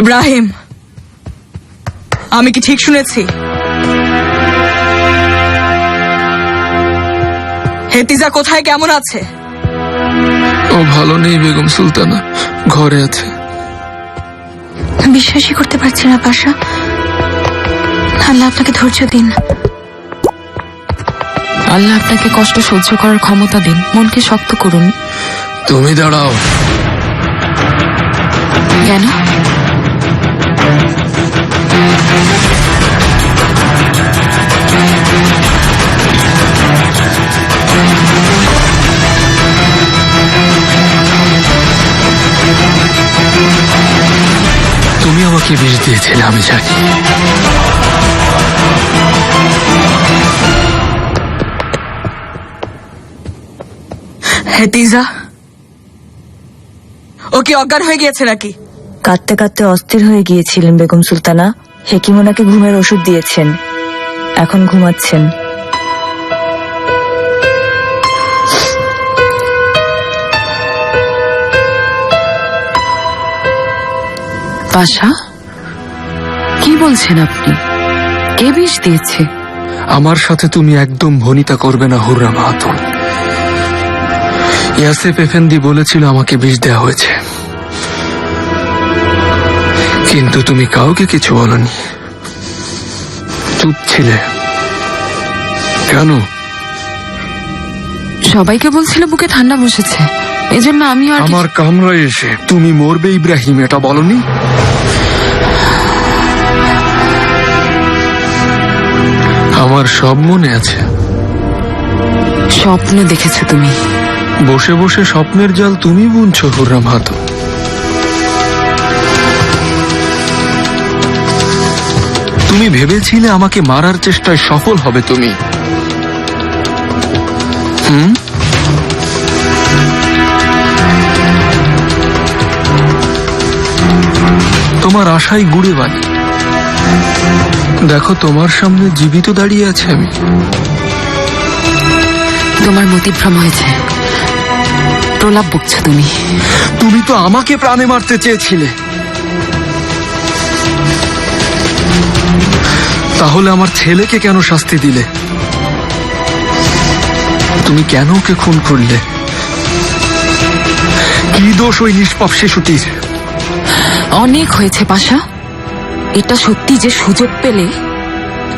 ইব্রাহিম, আমি কি ঠিক শুনেছি? হেতিজা কোথায়, কেমন আছে? ও ভালো নেই বেগম সুলতানা, ঘরে আছে। বিশ্বাসই করতে পারছি না পাশা। আল্লাহ আপনাকে ধৈর্য দিন। আল্লাহ আপনাকে কষ্ট সহ্য করার ক্ষমতা দিন, মনকে শক্ত করুন। তুমি দাঁড়াও। কেন? তুমি আমাকে বিষ দিয়েছিলে, আমি জানি। হেতিজা ও কি অজ্ঞান হয়ে গিয়েছে নাকি? কাঁদতে কাঁদতে অস্থির হয়ে গিয়েছিলেন বেগম সুলতানা। হেকিম ওনাকে ঘুমের ওষুধ দিয়েছেন, এখন ঘুমাচ্ছেন। পাশা, কি বলছেন আপনি? কে বিষ দিয়েছে? আমার সাথে তুমি একদম ভনিতা করবে না হুররাম খাতুন। ইয়াসেফ এফেন্দি বলেছিল আমাকে বিষ দেওয়া হয়েছে, কিন্তু তুমি কাউকে কিছু বলনি, চুপ ছিলে কেন? সবাইকে বলছিল বুকে ঠান্ডা বসেছে, এজন্য আমি আর আমার কামরায় এসে তুমি মরবে ইব্রাহিম এটা বলনি? আমার সব মনে আছে। স্বপ্ন দেখেছো তুমি? বসে বসে স্বপ্নের জাল তুমি বুনছো হুররাম খাতুন। তুমি ভেবেছিলে আমাকে মারার চেষ্টায় সফল হবে তুমি। তোমার আশায় গুড়ে বালি। দেখো তোমার সামনে জীবিত দাঁড়িয়ে আছে আমি। তোমার মতিভ্রম হয়েছে, প্রলাপ বকছো তুমি। তুমি তো আমাকে প্রাণে মারতে চেয়েছিলে, তাহলে আমার ছেলেকে কেন শাস্তি দিলে? তুমি কেন ওকে খুন করলে? কি দোষ ওই নিষ্পাপ শিশুটির? অনেক হয়েছে পাশা। এটা সত্যি যে সুযোগ পেলে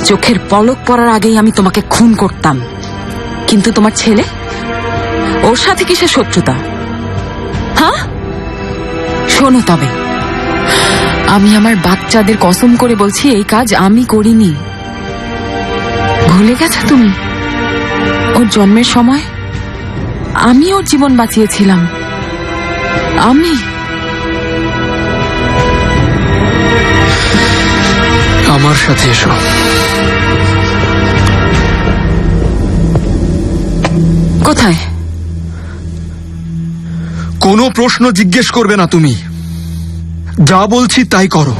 চোখের পলক পড়ার আগেই আমি তোমাকে খুন করতাম, কিন্তু তোমার ছেলে, ওর সাথে কিসের শত্রুতা? হ্যাঁ, শোনো তবে, আমি আমার বাচ্চাদের কসম করে বলছি এই কাজ আমি করিনি। ভুলে গেছো তুমি? ওর জন্মের সময় আমি ওর জীবন বাঁচিয়েছিলাম। আমি আমার সাথে এসো। কোথায়? কোনো প্রশ্ন জিজ্ঞেস করবে না তুমি, যা বলছি তাই করো।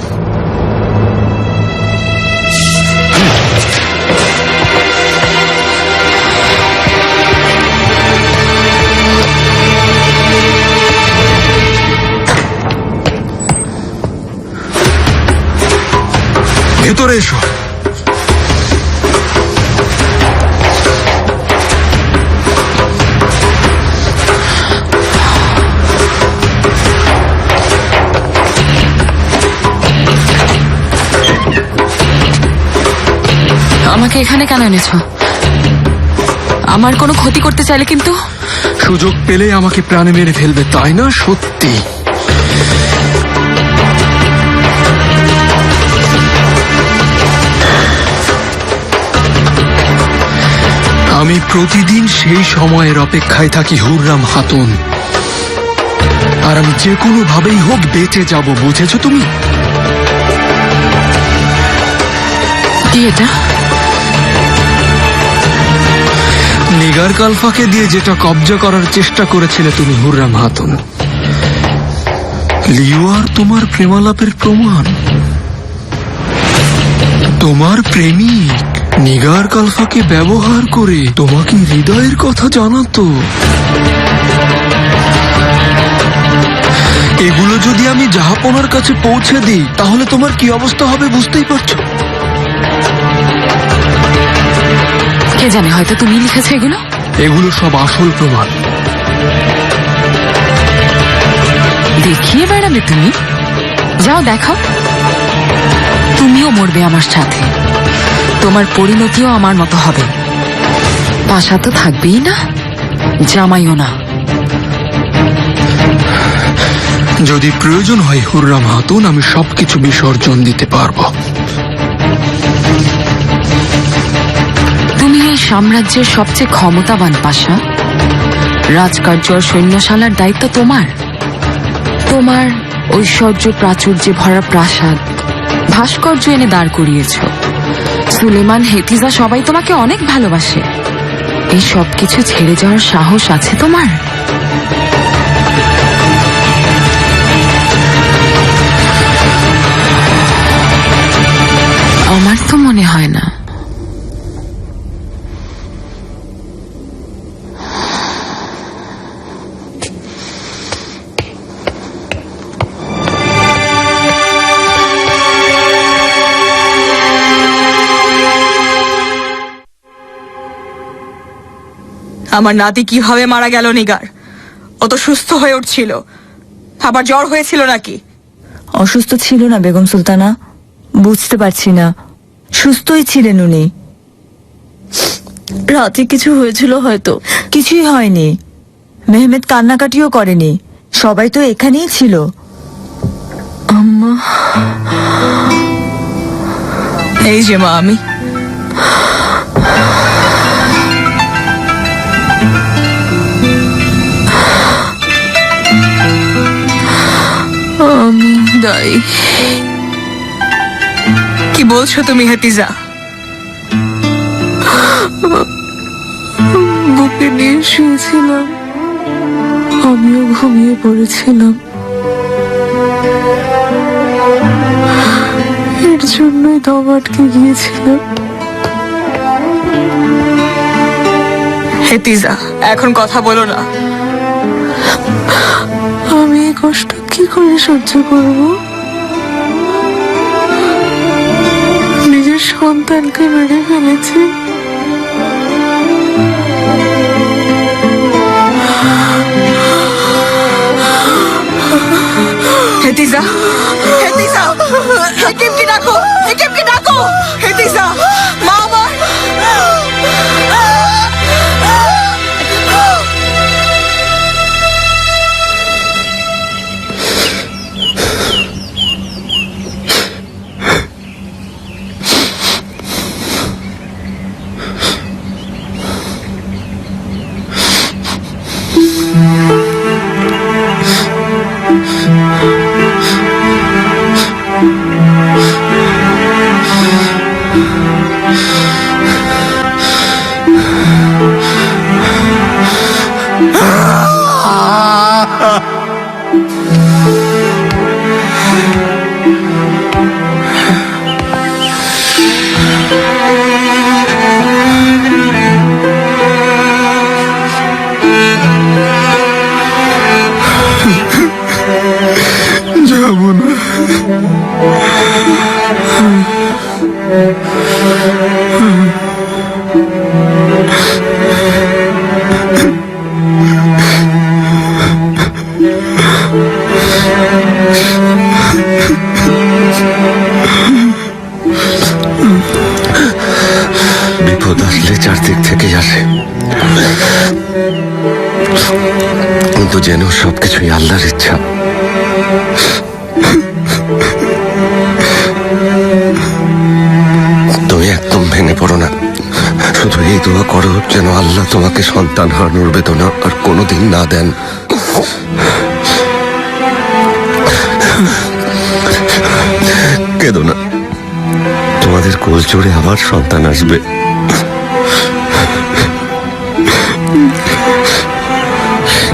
ভেতরে এসো। আমাকে এখানে কেন এনেছো? আমার কোনো ক্ষতি করতে চাইলে কিন্তু। সুযোগ পেলে আমাকে প্রাণে মেরে ফেলবে, তাই না? সত্যি আমি প্রতিদিন সেই সময়ের অপেক্ষায় থাকি হুররাম খাতুন, আর আমি যে কোনো ভাবেই হোক বেঁচে যাব, বুঝেছো তুমি? কি এটা? নিগার কালফাকে দিয়ে যেটা কবজা করার চেষ্টা করেছিলে তুমি হুররাম খাতুন, লিওয়ার তোমার প্রেমালাপের প্রমাণ। তোমার প্রেমিক নিগার কালফাকে ব্যবহার করে তোমাকে হৃদয়ের কথা জানাতো। এগুলো যদি আমি জাহাপনার কাছে পৌঁছে দিই তাহলে তোমার কি অবস্থা হবে বুঝতেই পারছো। কে জানে, হয়তো তুমি লিখেছো এগুলো। এগুলো সব আসল প্রমাণ। দেখিয়ে বেড়াবে তুমি? যাও দেখাও। তুমিও মরবে আমার সাথে, তোমার পরিণতিও আমার মতো হবে। পাশা তো থাকবেই না, জামাইও না। যদি প্রয়োজন হয় হুররাম হাতুন, আমি সবকিছু বিসর্জন দিতে পারবো। তুমি এই সাম্রাজ্যের সবচেয়ে ক্ষমতাবান পাশা। রাজকার্য আর সৈন্যশালার দায়িত্ব তোমার। তোমার ঐশ্বর্য প্রাচুর্যে ভরা প্রাসাদ, ভাস্কর্য এনে দাঁড় করিয়েছ। সুলেমান, হেতিজা সবাই তোমাকে অনেক ভালোবাসে। এই সব কিছু ছেড়ে যাওয়ার সাহস আছে তোমার? আমার তো মনে হয় না। আমার নাতি কিভাবে মারা গেল নিগার? ও তো সুস্থ হয়ে উঠছিল, আবার জ্বর হয়েছিল নাকি? অসুস্থ ছিল না বেগম সুলতানা, বুঝতে পারছি না। সুস্থই ছিলেন উনি। রাতে কিছু হয়েছিল হয়তো। কিছুই হয়নি। মেহমেদ কান্নাকাটিও করেনি, সবাই তো এখানেই ছিল। আম্মা, এই যে মা, আমি দাই। কি বলছো তুমি হেতিজা? বুকে নিয়ে শুয়েছিলাম, আমিও ঘুমিয়ে পড়েছিলাম। এর জন্যই দম আটকে গিয়েছিল। হেতিজা, এখন কথা বলো না। আমি এই কষ্ট কি করে সহ্য করব? নিজের সন্তানকে মেরে ফেলেছি। হেতিজা, হেতিজা, হেকিমকে ডাকো, হেকিমকে ডাকো। হেতিজা, মা আমার। যাবো না। বিপদ আসলে চারদিক থেকে আসে, কিন্তু যেন সবকিছুই আল্লাহর ইচ্ছা। তুমি একদম ভেঙে পড়ো না, শুধু এই দোয়া করো যেন আল্লাহ তোমাকে সন্তান হারানোর বেদনা আর কোনোদিন না দেন। কেঁদো না, তোমাদের কোল চড়ে আবার সন্তান আসবে।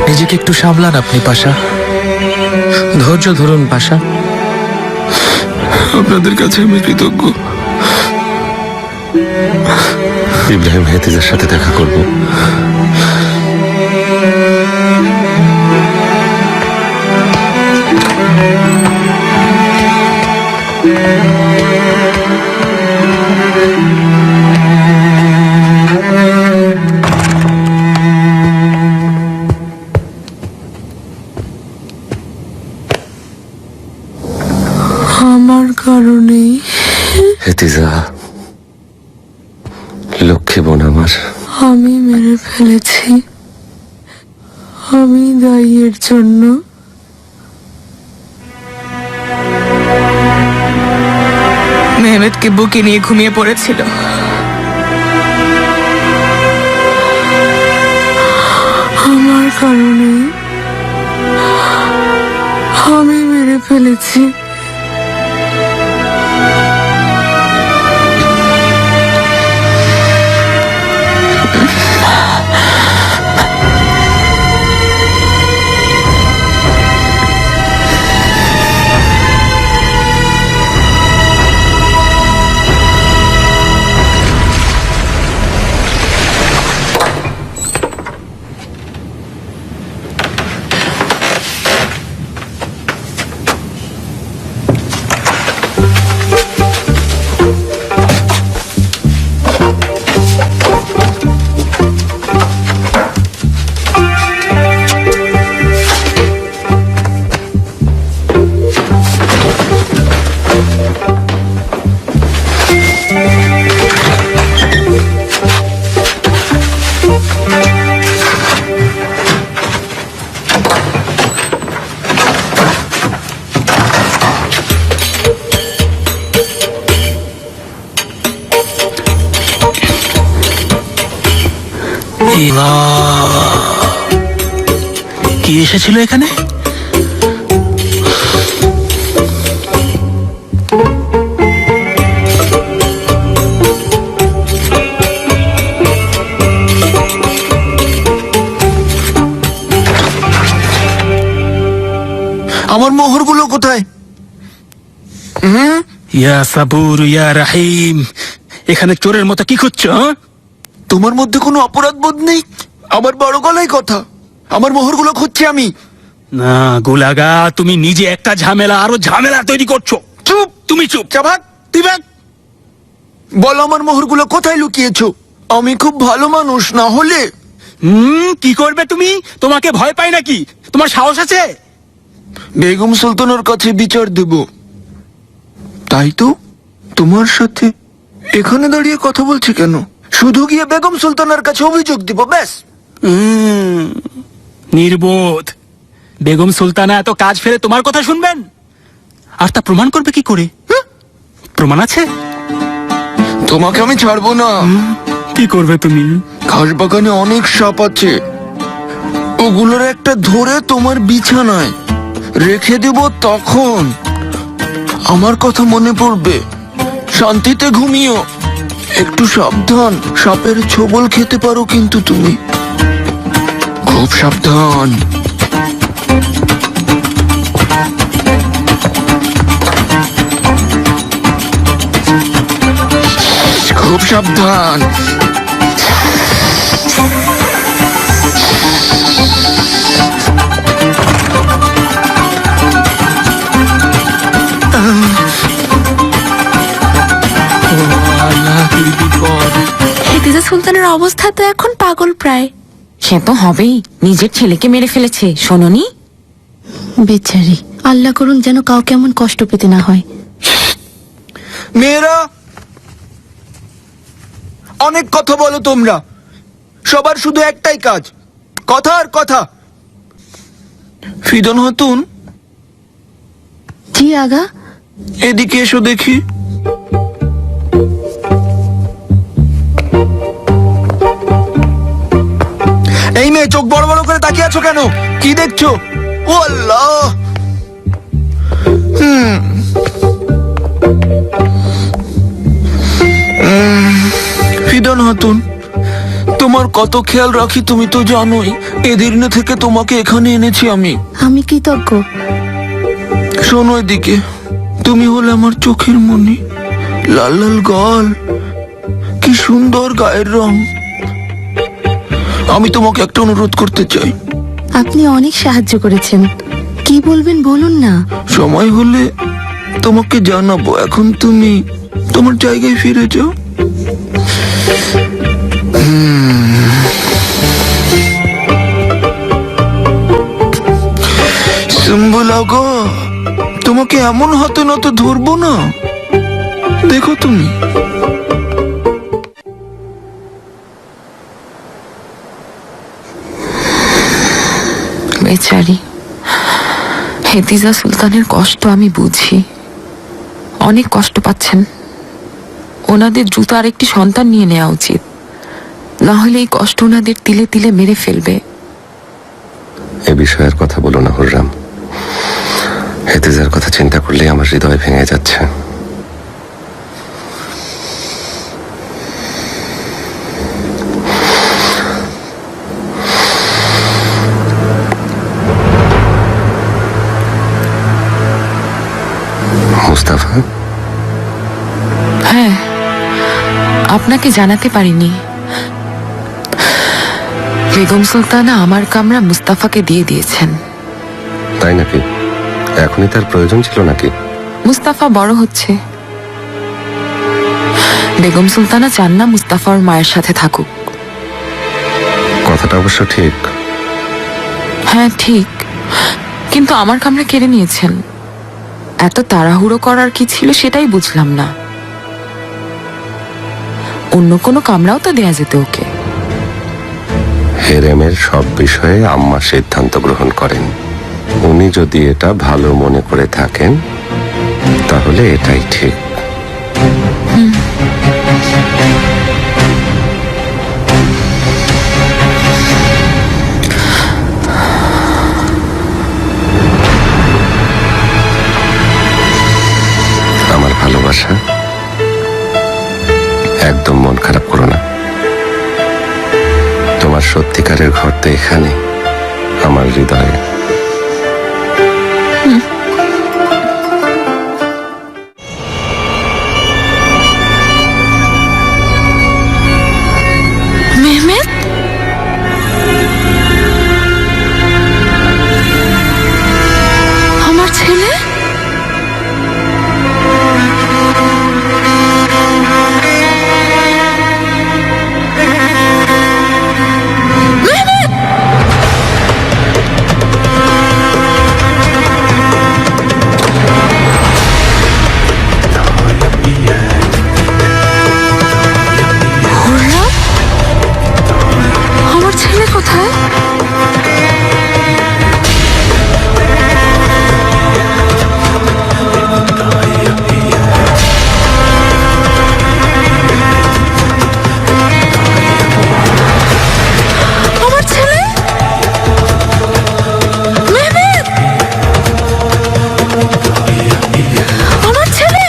নিজেকে একটু সামলান আপনি পাশা, ধৈর্য ধরুন পাশা। আপনাদের কাছে আমি কৃতজ্ঞ। ইব্রাহিম হেতিজের সাথে দেখা করব। আমার কারণেই হেতিজা, লক্ষ্মী বোন আমার। আমি মেরে ফেলেছি, আমি দায়ী এর জন্য। মেহমেদকে বুকে নিয়ে ঘুমিয়ে পড়েছিল। আমার কারণে আমি মেরে ফেলেছি। কি এসেছিল এখানে? আমার মোহরগুলো কোথায়? ইয়া সাবুর ইয়া রাহিম, এখানে চোরের মতো কি খুঁজছো? হ্যাঁ? তোমার মধ্যে কোনো অপরাধ বোধ নেই? আমার বড় গলায় কথা, আমার মোহরগুলো খুঁজছি আমি। না গোলাগা, তুমি নিজে একটা ঝামেলা আরো ঝামেলা তৈরি করছো। চুপ! তুমি চুপ। চাবাক, তুই ভাগ। বলো আমার মোহরগুলো কোথায় লুকিয়েছো? আমি খুব ভালো মানুষ, না হলে কি করবে তুমি? তোমাকে ভয় পাই নাকি? তোমার সাহস আছে? বেগম সুলতানের কাছে বিচার দেব। তাই তো তোমার সাথে এখানে দাঁড়িয়ে কথা বলছি কেন? শুধু গিয়ে বেগম সুলতানের কাছে অভিযোগ দিব, ব্যাস। নির্বোধ। বেগম সুলতানা এত কাজ ফেলে তোমার কথা শুনবেন? আর তা প্রমাণ করবে কি করে? প্রমাণ আছে? তোমাকে আমি ছাড়বো না। কি করবে তুমি? ঘাস বাগানে অনেক সাপ আছে, ওগুলোর একটা ধরে তোমার বিছানায় রেখে দেব, তখন আমার কথা মনে পড়বে। শান্তিতে ঘুমিও। একটু সাবধান, সাপের ছোবল খেতে পারো কিন্তু তুমি। খুব সাবধান। খুব সাবধান। হেতিজা সুলতানের অবস্থা তো এখন পাগল প্রায়। সে তো হবেই, নিজের ছেলেকে মেরে ফেলেছে, শোনোনি? বেচারি, আল্লাহ করুন যেন কাউকে এমন কষ্ট পেতে না হয়। মেয়েরা, অনেক কথা বলো তোমরা। সবার শুধু একটাই কাজ, কথা আর কথা। ফিদন হাতুন, জি আগা। এদিকে এসো দেখি। এই মেয়ে, চোখ বড় বড় করে তাকিয়ে আছো কেন? কি দেখছো? ও আল্লাহ! ফিদন হাতুন, তোমার কত খেয়াল রাখি তুমি তো জানোই। এদির্নে থেকে তোমাকে এখানে এনেছি আমি। আমি কৃতজ্ঞ। শোনো এদিকে, তুমি হলে আমার চোখের মনি। লাল লাল গাল, কি সুন্দর গায়ের রং। আমি তোমাকে একটা অনুরোধ করতে চাই। আপনি অনেক সাহায্য করেছেন, কি বলবেন বলুন না। সময় হলে তোমাকে জানাবো। এখন তুমি তোমার জায়গায় ফিরে যাও। সুম্বুলা গো, তোমাকে এমন হাতে নাতে ধরবো না, দেখো তুমি। বেচারি হেতিজা সুলতানের কষ্ট আমি বুঝি, অনেক কষ্ট পাচ্ছেন। ওনাদের দ্রুত আরেকটি সন্তান নিয়ে নেওয়া উচিত, না হলে এই কষ্ট ওনাদের তিলে তিলে মেরে ফেলবে। এ বিষয়ের কথা বলো না হুররাম, হেতিজার কথা চিন্তা করলেই আমার হৃদয় ভেঙে যাচ্ছে। মুস্তাফা, হ্যাঁ, আপনাকে জানাতে পারিনি, বেগম সুলতানা আমার কামরা মুস্তাফাকে দিয়ে দিয়েছেন। তাই নাকি? এখনই তার প্রয়োজন ছিল নাকি? মুস্তাফা বড় হচ্ছে, বেগম সুলতানা চান না মুস্তাফা ওর মায়ের সাথে থাকুক। কথাটা অবশ্য ঠিক। হ্যাঁ ঠিক, কিন্তু আমার কামরা কেড়ে নিয়েছেন। এত তাড়াহুড়ো করার কি ছিল সেটাই বুঝলাম না। অন্য কোনো কামরাও তো দেয়া যেত ওকে। হেরেমের সব বিষয়ে আম্মা সিদ্ধান্ত গ্রহণ করেন। উনি যদি এটা ভালো মনে করে থাকেন তাহলে এটাই ঠিক। আমার ভালোবাসা, একদম মন খারাপ করো না। তোমার সত্যিকারের ঘর তো এখানে, আমার হৃদয়ে। মেহমেদ, আমার ছেলে। আমার ছেলে কোথায়? আমার ছেলে মেহমেদ, আমার ছেলে।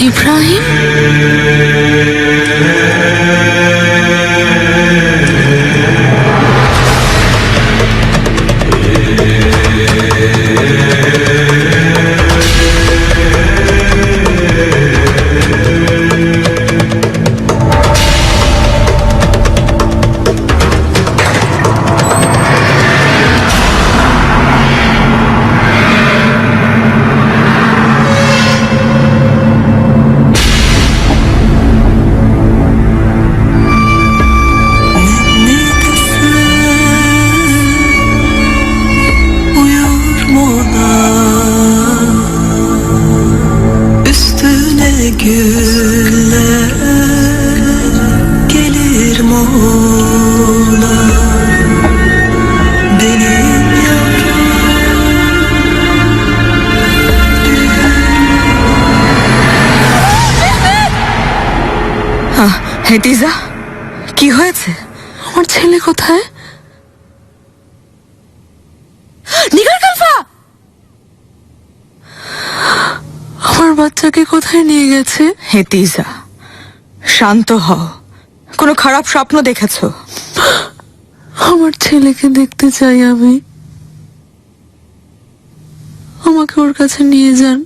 Ibrahim, Üstüne güller gelir mola, benim হেতিজা, কি হয়েছে? আমার ছেলে কোথায়? নিগার খালফা! আমার বাচ্চাকে কোথায় নিয়ে গেছে? হেতিজা, শান্ত হও। কোনো খারাপ স্বপ্ন দেখেছো? আমার ছেলেকে দেখতে চাই আমি। আমাকে ওর কাছে নিয়ে যান।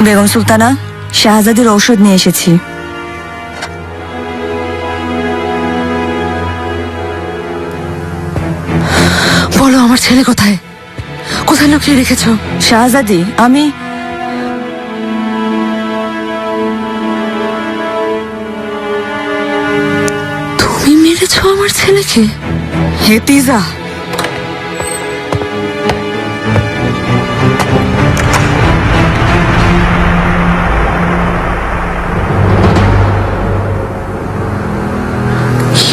বেগম সুলতানা, শাহজাদির ঔষধ নিয়ে এসেছি। বলো, আমার ছেলে কোথায়? কোথায় লুকিয়ে রেখেছো? শাহজাদি, আমি তুমি মেরেছো আমার ছেলেকে? হেতিজা,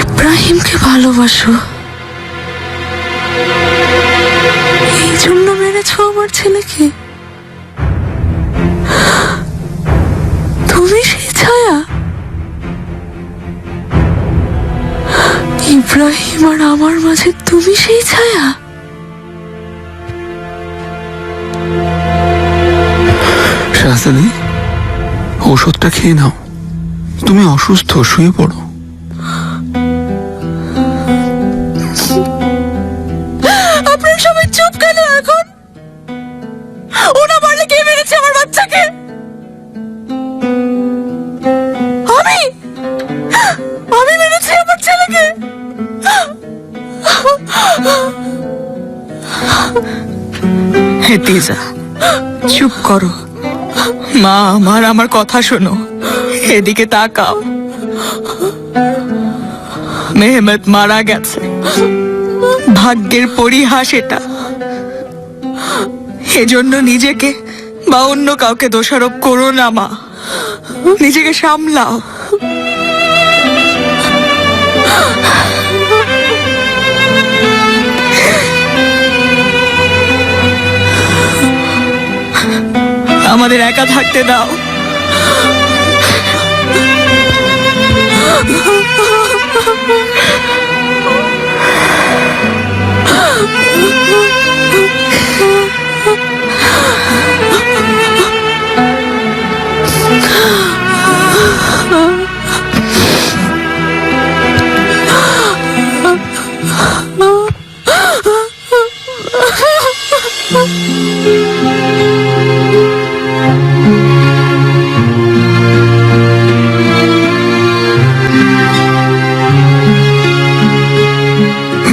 ইব্রাহিমকে ভালোবাসো, এই জন্য মেরেছো আমার ছেলেকে? তুমি সেই ছায়া? ইব্রাহিম আর আমার মাঝে তুমি সেই ছায়া? শাহজাদি, ওষুধটা খেয়ে নাও। তুমি অসুস্থ, শুয়ে পড়ো। আপনারা সবাই চুপ কেন এখন? ওনা মারলে কে মেরেছে আমার বাচ্চাকে? আমি আমি মেরেছি আমার ছেলেকে। হেতিজা, চুপ করো। মা আমার কথা শোনো, এদিকে তাকাও। মেহমেদ মারা গেছে, ভাগ্যের পরিহাস এটা। এজন্য নিজেকে বা অন্য কাউকে দোষারোপ করো না মা, নিজেকে সামলাও। আমাদের একা থাকতে দাও।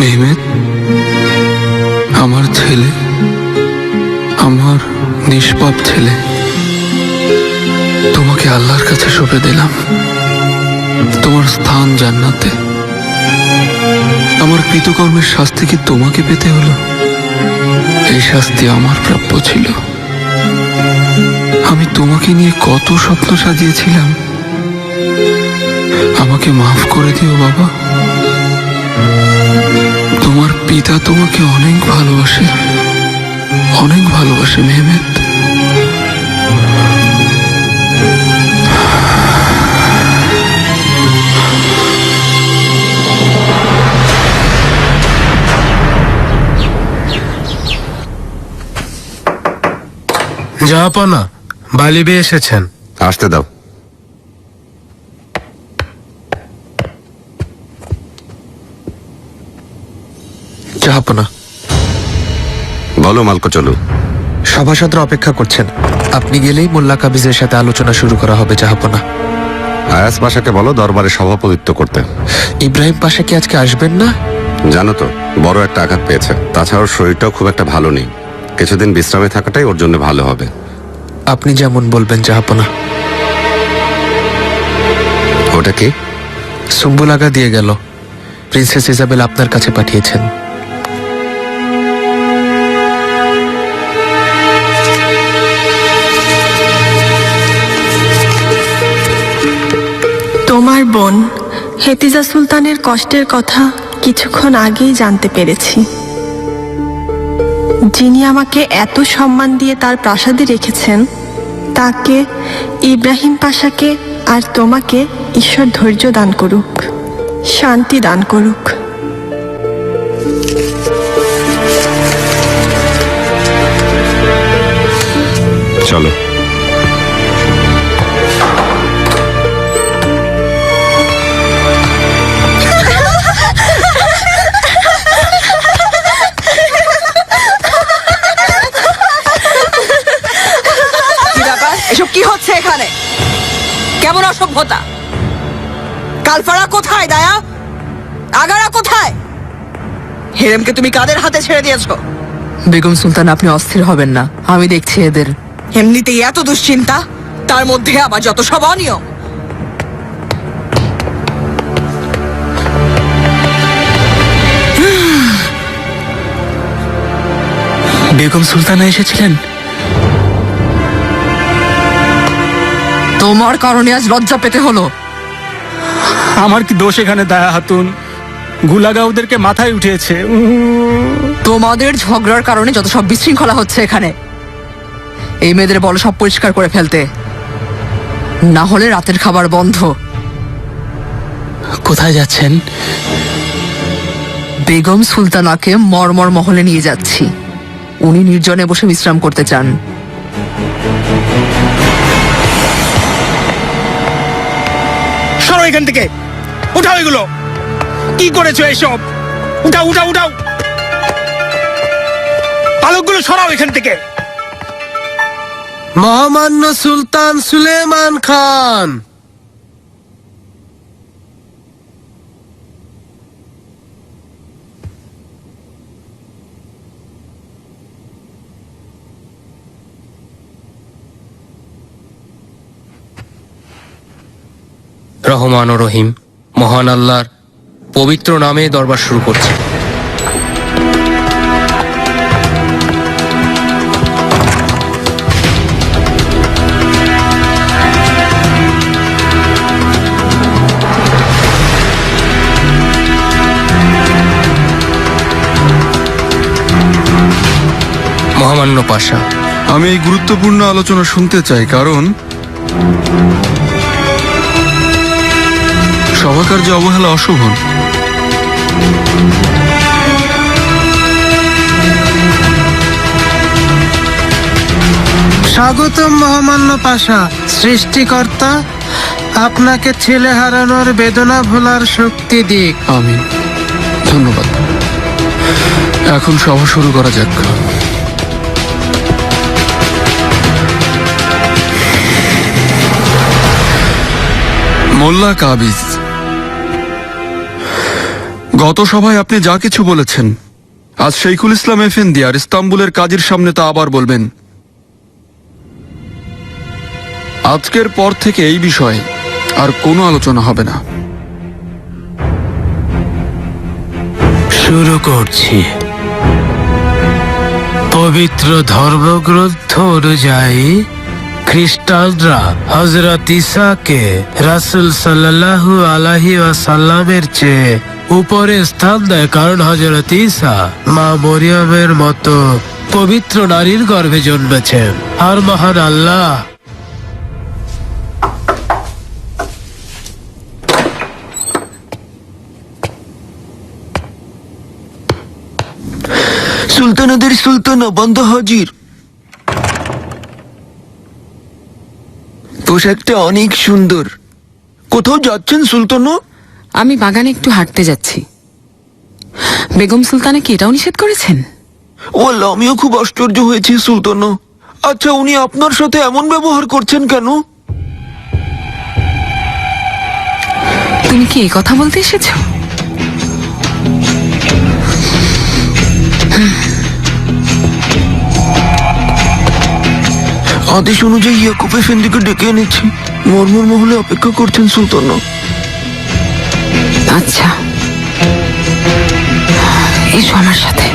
মেহমেদ, আমার ছেলে, আমার নিষ্পাপ ছেলে, তোমাকে আল্লাহর কাছে সঁপে দিলাম। তোমার স্থান জান্নাতে। আমার কৃতকর্মের শাস্তি কি তোমাকে পেতে হলো? এই শাস্তি আমার প্রাপ্য ছিল। আমি তোমাকে নিয়ে কত স্বপ্ন সাজিয়েছিলাম। আমাকে মাফ করে দিও বাবা। তোমার পিতা তোমাকে অনেক ভালোবাসে, অনেক ভালোবাসে মেহমেদ। জাহাপনা, বালিবে এসেছেন। আসতে দাও। জাহাপনা, বলো মালকো, চলো। সভাসদরা অপেক্ষা করছেন। আপনি গেলেই মোল্লা কাবিজের সাথে আলোচনা শুরু করা হবে জাহাপনা। আয়াস পাশাকে বলো দরবারে সভাপতিত্ব করতে। ইব্রাহিম পাশা কি আজকে আসবেন না? জানো তো, বড় একটা আঘাত পেয়েছে। তাছাড়া ওর শরীরটাও খুব একটা ভালো নেই। কিছুদিন বিশ্রামে থাকাটাই ওর জন্য ভালো হবে। আপনি যেমন বলবেন জাহাপনা। ওটা কি? সুম্বুল আগা দিয়ে গেল। প্রিন্সেস ইজাবেল আপনার কাছে পাঠিয়েছেন। তোমার বোন হেতিজা সুলতানের কষ্টের কথা কিছুক্ষণ আগেই জানতে পেরেছি। যিনি আমাকে এত সম্মান দিয়ে তার প্রাসাদে রেখেছেন, তাকে, ইব্রাহিম পাশাকে আর তোমাকে ঈশ্বর ধৈর্য দান করুক। শান্তি দান করুক। চলো। কি ব্যাপার? এসব কি হচ্ছে এখানে? কেমন অসভ্যতা! কালফারা কোথায়? দায়া, আগারা কোথায়? হেরেমকে তুমি কাদের হাতে ছেড়ে দিয়েছো? বেগম সুলতান, আপনি অস্থির হবেন না, আমি দেখছি এদের। এমনিতেই এত দুশ্চিন্তা, তার মধ্যে আবার যত সব অনিয়ম। বেগম সুলতানা এসেছিলেন। তোমার কারণে আজ লজ্জা পেতে হলো। আমার কি দোষ এখানে দায়া হাতুন? গুলাগা ওদেরকে মাথায় উঠিয়েছে। তোমাদের ঝগড়ার কারণে যত সব বিশৃঙ্খলা হচ্ছে এখানে। এই মেয়েদের বলো সব পরিষ্কার করে ফেলতে, না হলে রাতের খাবার বন্ধ। কোথায় যাচ্ছেন? বেগম সুলতানাকে মর্মর মহলে নিয়ে যাচ্ছি। উনি নির্জনে বসে বিশ্রাম করতে চান। সরো এখান থেকে, উঠাও এগুলো। কি করেছো এসব? উঠাও উঠাও উঠাও, পালকগুলো সরাও এখান থেকে। মহামান্য সুলতান সুলেমান খান। রহমান ও রহিম, মহান আল্লাহর পবিত্র নামে দরবার শুরু করছে। মহামান্য পাশা, আমি এই গুরুত্বপূর্ণ আলোচনা শুনতে চাই, কারণ সভাকার্য অবহেলা অশোভন। স্বাগতম মহামান্য পাশা। সৃষ্টিকর্তা আপনাকে ছেলে হারানোর বেদনা ভোলার শক্তি দিক। আমিন। ধন্যবাদ। এখন সভা শুরু করা যাক। মোল্লা কাবিজ, গত সভায় আপনি যা কিছু বলেছেন, আজ শৈখুল ইসলাম এফেন্দি আর ইস্তাম্বুলের কাজীর সামনে তা আবার বলবেন। আজকের পর থেকে এই বিষয়ে আর কোনো আলোচনা হবে না। শুরু করছি। পবিত্র ধর্মগ্রন্থ অনুযায়ী খ্রিস্টানরা হযরত ঈসাকে রাসূল সাল্লাল্লাহু আলাইহি ওয়াসাল্লামের চেয়ে উপরে স্থান দেয়, কারণ হযরত ঈসা মা মরিয়মের মতো পবিত্র নারীর গর্ভে জন্মেছেন। আর মহান আল্লাহ সুলতানাদের সুলতানা বান্দা হাজির। পোশাকটা অনেক সুন্দর। কোথাও যাচ্ছেন সুলতানা? আমি বাগানে একটু হাঁটতে যাচ্ছি। বেগম সুলতানা কি এটাও নিষেধ করেছেন? ওয়াল্লাহ, আমিও খুব আশ্চর্য হয়েছি সুলতানা। আচ্ছা, উনি আপনার সাথে এমন ব্যবহার করছেন কেন? তুমি কি এই কথা বলতে এসেছো? আদেশ অনুযায়ী ইয়াকুব এফেন্দিকে ডেকে এনেছি। মর্মর মহলে অপেক্ষা করছেন সুলতানা। আচ্ছা, এসো আমার সাথে।